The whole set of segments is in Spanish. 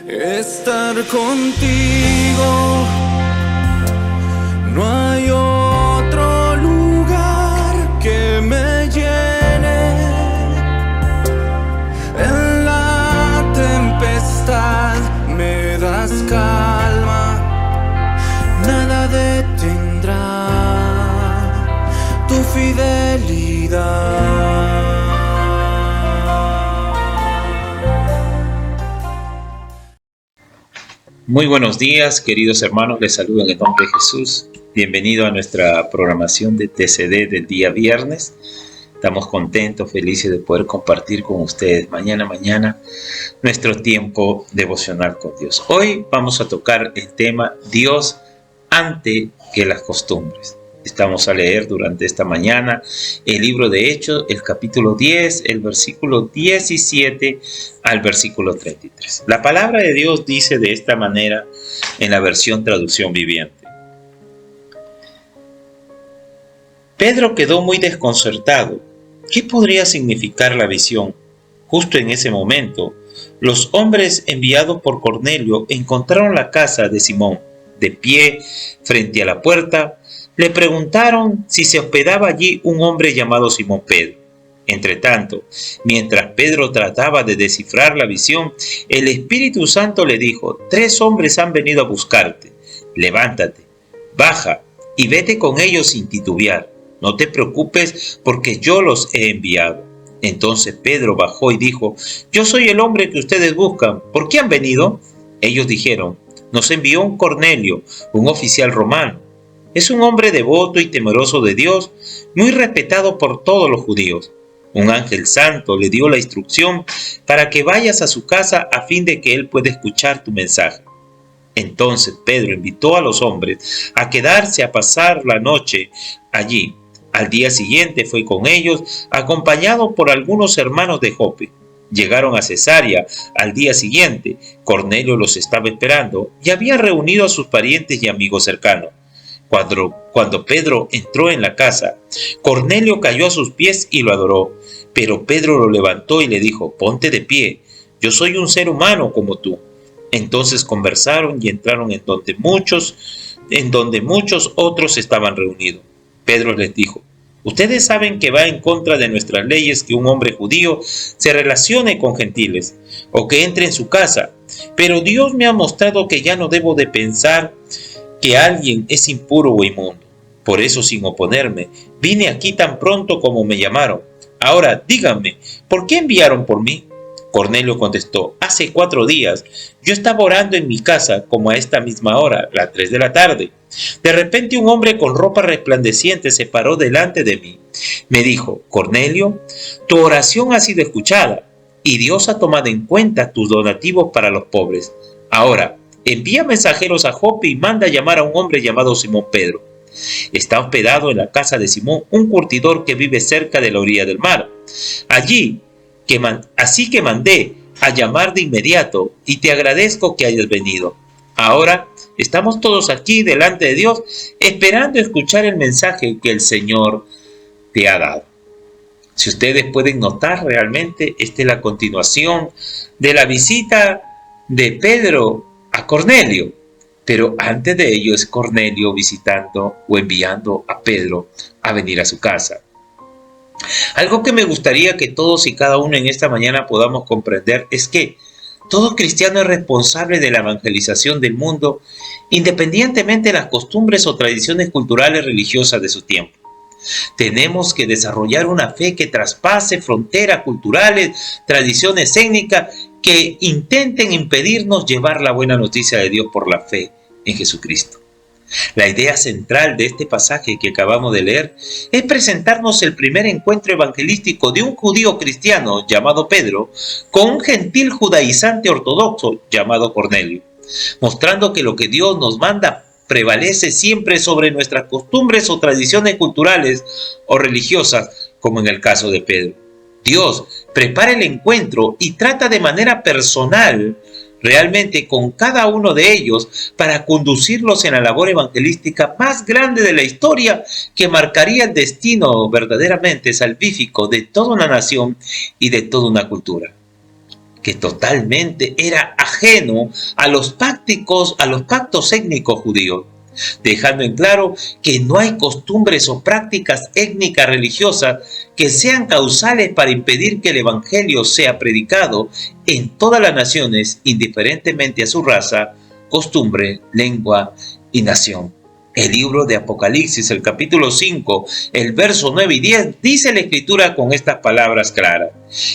estar contigo. No hay otro lugar que me llene. En la tempestad me das calma, nada detendrá tu fidelidad. Muy buenos días, queridos hermanos, les saludo en el nombre de Jesús. Bienvenido a nuestra programación de TCD del día viernes. Estamos contentos, felices de poder compartir con ustedes mañana nuestro tiempo devocional con Dios. Hoy vamos a tocar el tema Dios antes que las costumbres. Estamos a leer durante esta mañana el libro de Hechos, el capítulo 10, el versículo 17 al versículo 33. La palabra de Dios dice de esta manera en la versión traducción viviente. Pedro quedó muy desconcertado. ¿Qué podría significar la visión? Justo en ese momento, los hombres enviados por Cornelio encontraron la casa de Simón de pie frente a la puerta. Le preguntaron si se hospedaba allí un hombre llamado Simón Pedro. Entretanto, mientras Pedro trataba de descifrar la visión, el Espíritu Santo le dijo: 3 hombres han venido a buscarte. Levántate, baja y vete con ellos sin titubear. No te preocupes porque yo los he enviado. Entonces Pedro bajó y dijo: yo soy el hombre que ustedes buscan. ¿Por qué han venido? Ellos dijeron: nos envió un Cornelio, un oficial romano. Es un hombre devoto y temeroso de Dios, muy respetado por todos los judíos. Un ángel santo le dio la instrucción para que vayas a su casa a fin de que él pueda escuchar tu mensaje. Entonces Pedro invitó a los hombres a quedarse a pasar la noche allí. Al día siguiente fue con ellos, acompañado por algunos hermanos de Jope. Llegaron a Cesarea al día siguiente. Cornelio los estaba esperando y había reunido a sus parientes y amigos cercanos. Cuando Pedro entró en la casa, Cornelio cayó a sus pies y lo adoró. Pero Pedro lo levantó y le dijo: ponte de pie, yo soy un ser humano como tú. Entonces conversaron y entraron en donde muchos otros estaban reunidos. Pedro les dijo: ustedes saben que va en contra de nuestras leyes que un hombre judío se relacione con gentiles o que entre en su casa, pero Dios me ha mostrado que ya no debo de pensar que alguien es impuro o inmundo. Por eso, sin oponerme, vine aquí tan pronto como me llamaron. Ahora, díganme, ¿por qué enviaron por mí? Cornelio contestó: hace 4 días yo estaba orando en mi casa como a esta misma hora, las 3 de la tarde. De repente un hombre con ropa resplandeciente se paró delante de mí. Me dijo: Cornelio, tu oración ha sido escuchada y Dios ha tomado en cuenta tus donativos para los pobres. Ahora, envía mensajeros a Jope y manda llamar a un hombre llamado Simón Pedro. Está hospedado en la casa de Simón, un curtidor que vive cerca de la orilla del mar. Así que mandé a llamar de inmediato y te agradezco que hayas venido. Ahora estamos todos aquí delante de Dios esperando escuchar el mensaje que el Señor te ha dado. Si ustedes pueden notar, realmente esta es la continuación de la visita de Pedro a Cornelio, pero antes de ello es Cornelio visitando o enviando a Pedro a venir a su casa. Algo que me gustaría que todos y cada uno en esta mañana podamos comprender es que todo cristiano es responsable de la evangelización del mundo, independientemente de las costumbres o tradiciones culturales religiosas de su tiempo. Tenemos que desarrollar una fe que traspase fronteras culturales, tradiciones étnicas que intenten impedirnos llevar la buena noticia de Dios por la fe en Jesucristo. La idea central de este pasaje que acabamos de leer es presentarnos el primer encuentro evangelístico de un judío cristiano llamado Pedro con un gentil judaizante ortodoxo llamado Cornelio, mostrando que lo que Dios nos manda prevalece siempre sobre nuestras costumbres o tradiciones culturales o religiosas, como en el caso de Pedro. Dios prepara el encuentro y trata de manera personal realmente con cada uno de ellos para conducirlos en la labor evangelística más grande de la historia que marcaría el destino verdaderamente salvífico de toda una nación y de toda una cultura. que totalmente era ajeno a los pactos étnicos judíos, dejando en claro que no hay costumbres o prácticas étnicas religiosas que sean causales para impedir que el evangelio sea predicado en todas las naciones, indiferentemente a su raza, costumbre, lengua y nación. El libro de Apocalipsis, el capítulo 5, el verso 9 y 10, dice la Escritura con estas palabras claras: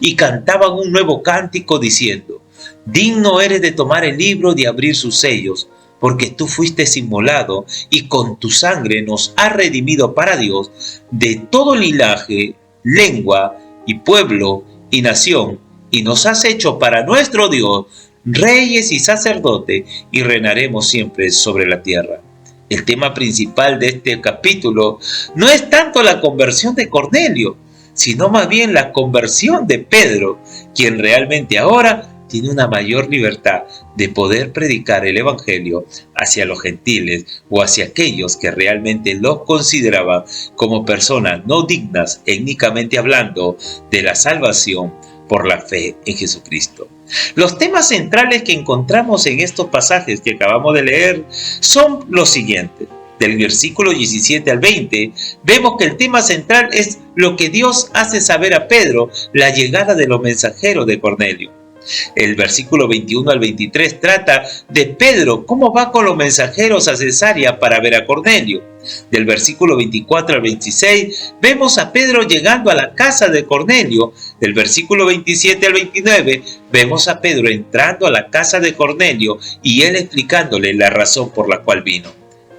y cantaban un nuevo cántico diciendo: digno eres de tomar el libro y de abrir sus sellos, porque tú fuiste inmolado y con tu sangre nos has redimido para Dios de todo linaje, lengua y pueblo y nación, y nos has hecho para nuestro Dios reyes y sacerdotes, y reinaremos siempre sobre la tierra. El tema principal de este capítulo no es tanto la conversión de Cornelio, sino más bien la conversión de Pedro, quien realmente ahora tiene una mayor libertad de poder predicar el evangelio hacia los gentiles o hacia aquellos que realmente los consideraban como personas no dignas, étnicamente hablando, de la salvación por la fe en Jesucristo. Los temas centrales que encontramos en estos pasajes que acabamos de leer son los siguientes. Del versículo 17 al 20, vemos que el tema central es lo que Dios hace saber a Pedro, la llegada de los mensajeros de Cornelio. El versículo 21 al 23 trata de Pedro, cómo va con los mensajeros a Cesarea para ver a Cornelio. Del versículo 24 al 26 vemos a Pedro llegando a la casa de Cornelio. Del versículo 27 al 29 vemos a Pedro entrando a la casa de Cornelio y él explicándole la razón por la cual vino.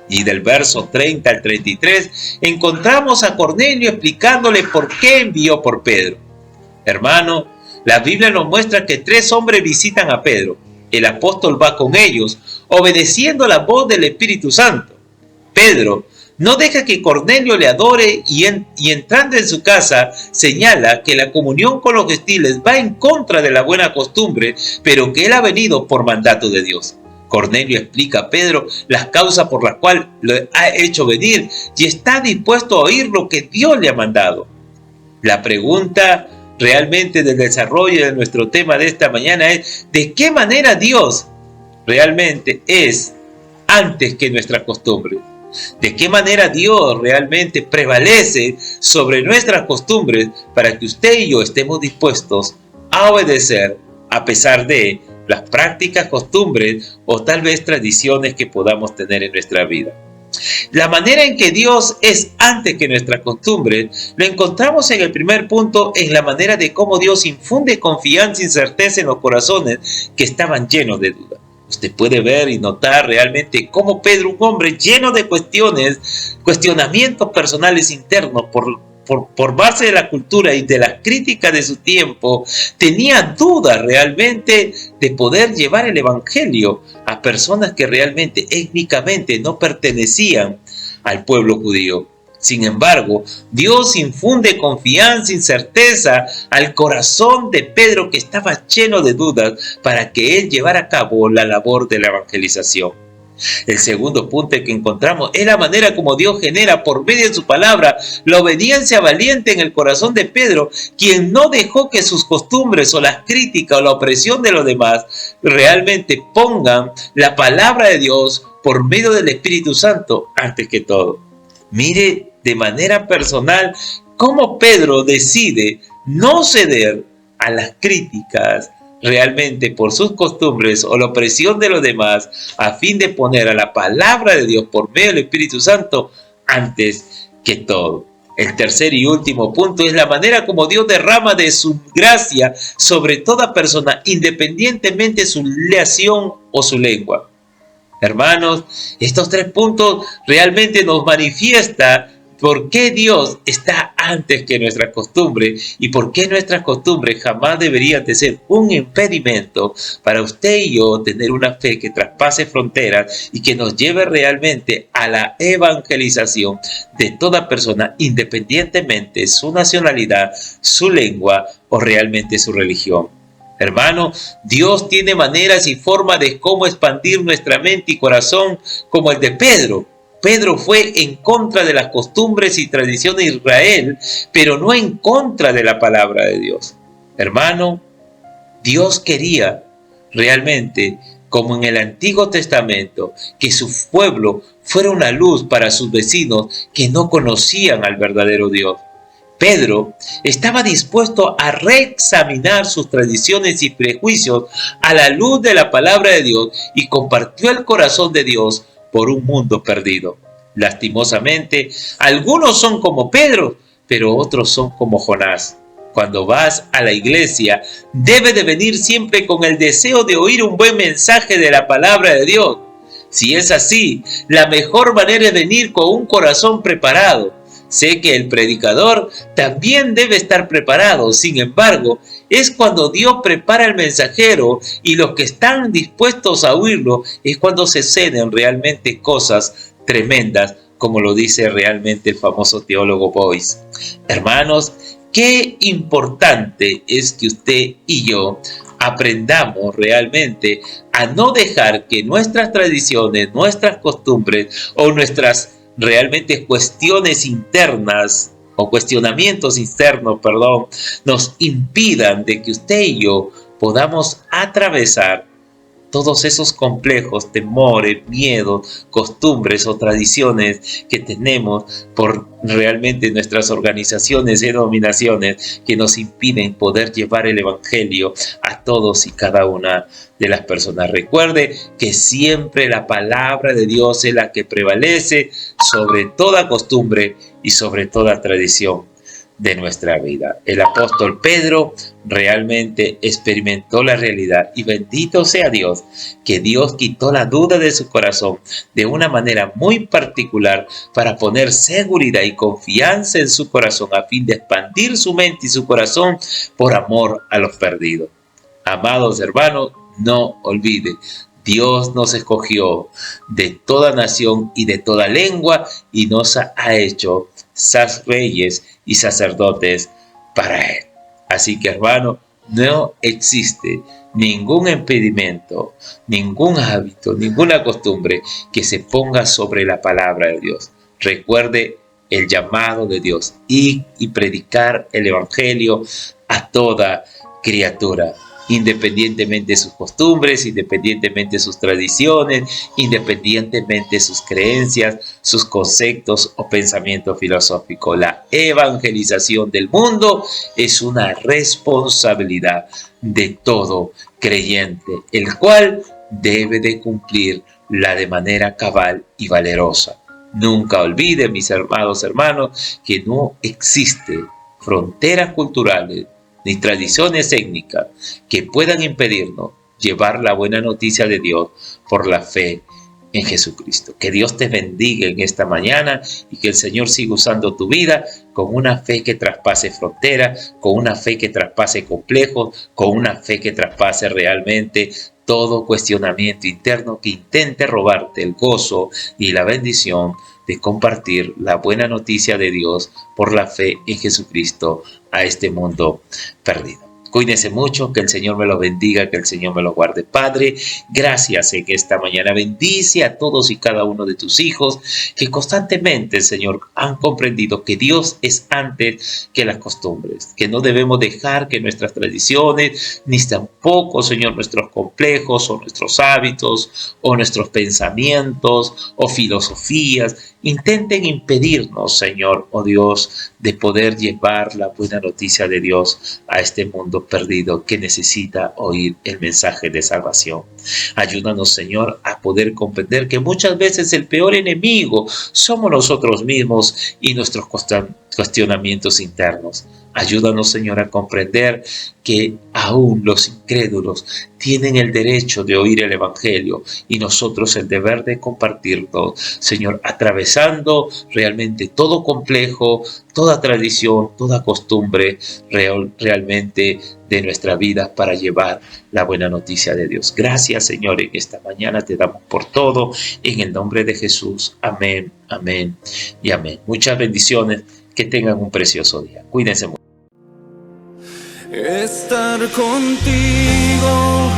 Y del verso 30 al 33 encontramos a Cornelio explicándole por qué envió por Pedro. Hermano, la Biblia nos muestra que 3 hombres visitan a Pedro. El apóstol va con ellos, obedeciendo la voz del Espíritu Santo. Pedro no deja que Cornelio le adore y entrando en su casa señala que la comunión con los gentiles va en contra de la buena costumbre, pero que él ha venido por mandato de Dios. Cornelio explica a Pedro las causas por las cuales lo ha hecho venir y está dispuesto a oír lo que Dios le ha mandado. La pregunta realmente del desarrollo de nuestro tema de esta mañana es: ¿de qué manera Dios realmente es antes que nuestra costumbre? ¿De qué manera Dios realmente prevalece sobre nuestras costumbres para que usted y yo estemos dispuestos a obedecer a pesar de las prácticas, costumbres o tal vez tradiciones que podamos tener en nuestra vida? La manera en que Dios es antes que nuestras costumbres lo encontramos en el primer punto, en la manera de cómo Dios infunde confianza y certeza en los corazones que estaban llenos de duda. Usted puede ver y notar realmente cómo Pedro, un hombre lleno de cuestionamientos personales internos por base de la cultura y de las críticas de su tiempo, tenía dudas realmente de poder llevar el evangelio a personas que realmente étnicamente no pertenecían al pueblo judío. Sin embargo, Dios infunde confianza y certeza al corazón de Pedro, que estaba lleno de dudas, para que él llevara a cabo la labor de la evangelización. El segundo punto que encontramos es la manera como Dios genera por medio de su palabra la obediencia valiente en el corazón de Pedro, quien no dejó que sus costumbres o las críticas o la opresión de los demás realmente pongan la palabra de Dios por medio del Espíritu Santo antes que todo. Mire de manera personal cómo Pedro decide no ceder a las críticas realmente por sus costumbres o la opresión de los demás, a fin de poner a la palabra de Dios por medio del Espíritu Santo antes que todo. El tercer y último punto es la manera como Dios derrama de su gracia sobre toda persona, independientemente de su nación o su lengua. Hermanos, estos 3 puntos realmente nos manifiestan por qué Dios está antes que nuestras costumbres y por qué nuestras costumbres jamás deberían de ser un impedimento para usted y yo tener una fe que traspase fronteras y que nos lleve realmente a la evangelización de toda persona, independientemente de su nacionalidad, su lengua o realmente su religión. Hermano, Dios tiene maneras y formas de cómo expandir nuestra mente y corazón, como el de Pedro. Pedro fue en contra de las costumbres y tradiciones de Israel, pero no en contra de la palabra de Dios. Hermano, Dios quería realmente, como en el Antiguo Testamento, que su pueblo fuera una luz para sus vecinos que no conocían al verdadero Dios. Pedro estaba dispuesto a reexaminar sus tradiciones y prejuicios a la luz de la palabra de Dios y compartió el corazón de Dios por un mundo perdido. Lastimosamente, algunos son como Pedro, pero otros son como Jonás. Cuando vas a la iglesia, debe de venir siempre con el deseo de oír un buen mensaje de la palabra de Dios. Si es así, la mejor manera es venir con un corazón preparado. Sé que el predicador también debe estar preparado, sin embargo, es cuando Dios prepara al mensajero y los que están dispuestos a oírlo, es cuando se ceden realmente cosas tremendas, como lo dice realmente el famoso teólogo Boyce. Hermanos, qué importante es que usted y yo aprendamos realmente a no dejar que nuestras tradiciones, nuestras costumbres o nuestras realmente cuestiones internas o cuestionamientos internos, nos impidan de que usted y yo podamos atravesar todos esos complejos, temores, miedos, costumbres o tradiciones que tenemos por realmente nuestras organizaciones y denominaciones que nos impiden poder llevar el evangelio a todos y cada una de las personas. Recuerde que siempre la palabra de Dios es la que prevalece sobre toda costumbre y sobre toda tradición de nuestra vida. El apóstol Pedro realmente experimentó la realidad y bendito sea Dios, que Dios quitó la duda de su corazón de una manera muy particular para poner seguridad y confianza en su corazón a fin de expandir su mente y su corazón por amor a los perdidos. Amados hermanos, no olvide, Dios nos escogió de toda nación y de toda lengua y nos ha hecho reyes y sacerdotes para Él. Así que, hermano, no existe ningún impedimento, ningún hábito, ninguna costumbre que se ponga sobre la palabra de Dios. Recuerde el llamado de Dios y predicar el evangelio a toda criatura, independientemente de sus costumbres, independientemente de sus tradiciones, independientemente de sus creencias, sus conceptos o pensamientos filosóficos. La evangelización del mundo es una responsabilidad de todo creyente, el cual debe de cumplirla de manera cabal y valerosa. Nunca olviden, mis amados hermanos, que no existe fronteras culturales ni tradiciones étnicas que puedan impedirnos llevar la buena noticia de Dios por la fe en Jesucristo. Que Dios te bendiga en esta mañana y que el Señor siga usando tu vida con una fe que traspase fronteras, con una fe que traspase complejos, con una fe que traspase realmente todo cuestionamiento interno que intente robarte el gozo y la bendición de compartir la buena noticia de Dios por la fe en Jesucristo a este mundo perdido. Cuídense mucho, que el Señor me los bendiga, que el Señor me los guarde. Padre, gracias en esta mañana. Bendice a todos y cada uno de tus hijos que constantemente, Señor, han comprendido que Dios es antes que las costumbres, que no debemos dejar que nuestras tradiciones, ni tampoco, Señor, nuestros complejos o nuestros hábitos o nuestros pensamientos o filosofías intenten impedirnos, Señor, oh Dios, de poder llevar la buena noticia de Dios a este mundo perdido que necesita oír el mensaje de salvación. Ayúdanos, Señor, a poder comprender que muchas veces el peor enemigo somos nosotros mismos y nuestros cuestionamientos internos. Ayúdanos, Señor, a comprender que aún los incrédulos tienen el derecho de oír el evangelio y nosotros el deber de compartirlo, Señor, atravesando realmente todo complejo, toda tradición, toda costumbre realmente de nuestra vida para llevar la buena noticia de Dios. Gracias, Señor, en esta mañana te damos por todo, en el nombre de Jesús. Amén, amén y amén. Muchas bendiciones, que tengan un precioso día. Cuídense mucho. Estar contigo